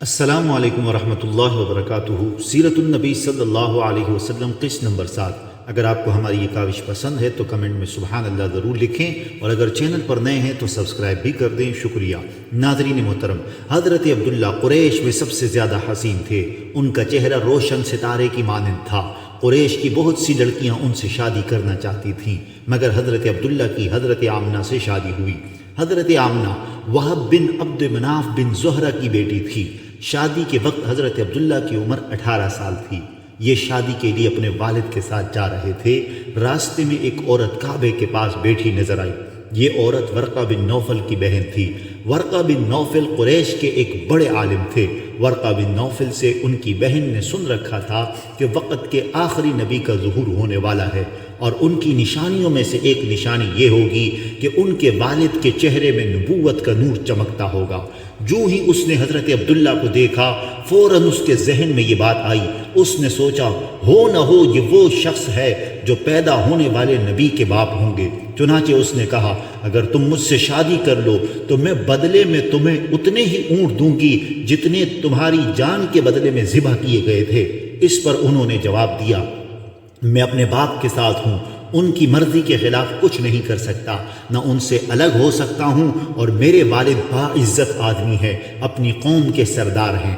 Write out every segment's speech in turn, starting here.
السلام علیکم ورحمۃ اللہ وبرکاتہ۔ سیرت النبی صلی اللہ علیہ وسلم قسط نمبر 7۔ اگر آپ کو ہماری یہ کاوش پسند ہے تو کمنٹ میں سبحان اللہ ضرور لکھیں، اور اگر چینل پر نئے ہیں تو سبسکرائب بھی کر دیں، شکریہ۔ ناظرین محترم، حضرت عبداللہ قریش میں سب سے زیادہ حسین تھے۔ ان کا چہرہ روشن ستارے کی مانند تھا۔ قریش کی بہت سی لڑکیاں ان سے شادی کرنا چاہتی تھیں، مگر حضرت عبداللہ کی حضرت آمنہ سے شادی ہوئی۔ حضرت آمنہ وہب بن عبد مناف بن زہرہ کی بیٹی تھی۔ شادی کے وقت حضرت عبداللہ کی عمر 18 سال تھی۔ یہ شادی کے لیے اپنے والد کے ساتھ جا رہے تھے۔ راستے میں ایک عورت کعبے کے پاس بیٹھی نظر آئی۔ یہ عورت ورقہ بن نوفل کی بہن تھی۔ ورقہ بن نوفل قریش کے ایک بڑے عالم تھے۔ ورقہ بن نوفل سے ان کی بہن نے سن رکھا تھا کہ وقت کے آخری نبی کا ظہور ہونے والا ہے، اور ان کی نشانیوں میں سے ایک نشانی یہ ہوگی کہ ان کے والد کے چہرے میں نبوت کا نور چمکتا ہوگا۔ جو ہی اس نے حضرت عبداللہ کو دیکھا، فوراً اس کے ذہن میں یہ بات آئی۔ اس نے سوچا، ہو نہ ہو یہ وہ شخص ہے جو پیدا ہونے والے نبی کے باپ ہوں گے۔ چنانچہ اس نے کہا، اگر تم مجھ سے شادی کر لو تو میں بدلے میں تمہیں اتنے ہی اونٹ دوں گی جتنے تمہاری جان کے بدلے میں ذبح کیے گئے تھے۔ اس پر انہوں نے جواب دیا، میں اپنے باپ کے ساتھ ہوں، ان کی مرضی کے خلاف کچھ نہیں کر سکتا، نہ ان سے الگ ہو سکتا ہوں، اور میرے والد باعزت آدمی ہے، اپنی قوم کے سردار ہیں۔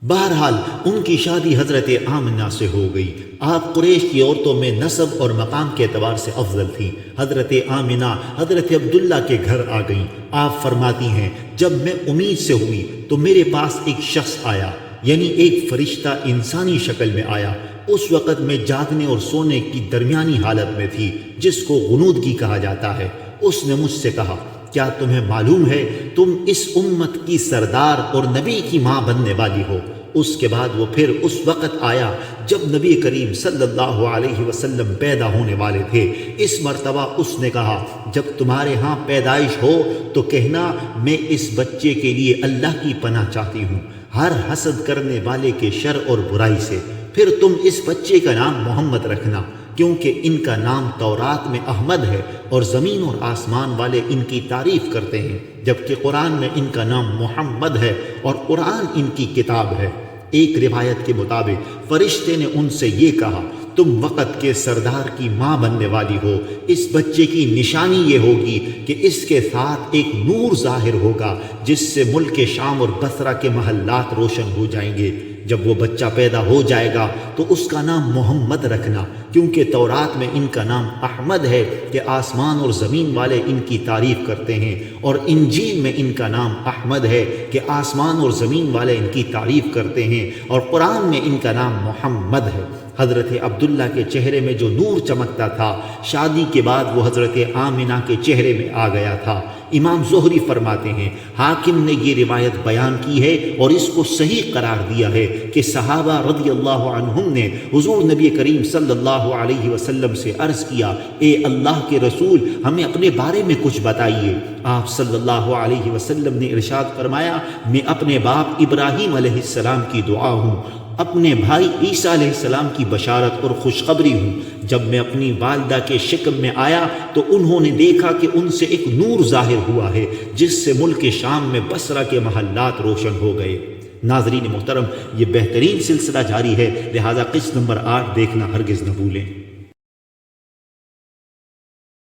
بہرحال ان کی شادی حضرت آمنہ سے ہو گئی۔ آپ قریش کی عورتوں میں نسب اور مقام کے اعتبار سے افضل تھیں۔ حضرت آمنہ حضرت عبداللہ کے گھر آ گئیں۔ آپ فرماتی ہیں، جب میں امید سے ہوئی تو میرے پاس ایک شخص آیا، یعنی ایک فرشتہ انسانی شکل میں آیا۔ اس وقت میں جاگنے اور سونے کی درمیانی حالت میں تھی، جس کو غنودگی کہا جاتا ہے۔ اس نے مجھ سے کہا، کیا تمہیں معلوم ہے تم اس امت کی سردار اور نبی کی ماں بننے والی ہو؟ اس کے بعد وہ پھر اس وقت آیا جب نبی کریم صلی اللہ علیہ وسلم پیدا ہونے والے تھے۔ اس مرتبہ اس نے کہا، جب تمہارے ہاں پیدائش ہو تو کہنا میں اس بچے کے لیے اللہ کی پناہ چاہتی ہوں، ہر حسد کرنے والے کے شر اور برائی سے۔ پھر تم اس بچے کا نام محمد رکھنا، کیونکہ ان کا نام تورات میں احمد ہے، اور زمین اور آسمان والے ان کی تعریف کرتے ہیں، جبکہ قرآن میں ان کا نام محمد ہے، اور قرآن ان کی کتاب ہے۔ ایک روایت کے مطابق فرشتے نے ان سے یہ کہا، تم وقت کے سردار کی ماں بننے والی ہو۔ اس بچے کی نشانی یہ ہوگی کہ اس کے ساتھ ایک نور ظاہر ہوگا، جس سے ملک شام اور بصرہ کے محلات روشن ہو جائیں گے۔ جب وہ بچہ پیدا ہو جائے گا تو اس کا نام محمد رکھنا، کیونکہ تورات میں ان کا نام احمد ہے کہ آسمان اور زمین والے ان کی تعریف کرتے ہیں، اور انجیل میں ان کا نام احمد ہے کہ آسمان اور زمین والے ان کی تعریف کرتے ہیں، اور قرآن میں ان کا نام محمد ہے۔ حضرت عبداللہ کے چہرے میں جو نور چمکتا تھا، شادی کے بعد وہ حضرت آمنہ کے چہرے میں آ گیا تھا۔ امام زہری فرماتے ہیں، حاکم نے یہ روایت بیان کی ہے اور اس کو صحیح قرار دیا ہے کہ صحابہ رضی اللہ عنہم نے حضور نبی کریم صلی اللہ علیہ وسلم سے عرض کیا، اے اللہ کے رسول، ہمیں اپنے بارے میں کچھ بتائیے۔ آپ صلی اللہ علیہ وسلم نے ارشاد فرمایا، میں اپنے باپ ابراہیم علیہ السلام کی دعا ہوں، اپنے بھائی عیسیٰ علیہ السلام کی بشارت اور خوشخبری ہوں۔ جب میں اپنی والدہ کے شکم میں آیا تو انہوں نے دیکھا کہ ان سے ایک نور ظاہر ہوا ہے، جس سے ملک شام میں بصرہ کے محلات روشن ہو گئے۔ ناظرین محترم، یہ بہترین سلسلہ جاری ہے، لہٰذا قسط نمبر 8 دیکھنا ہرگز نہ بھولیں۔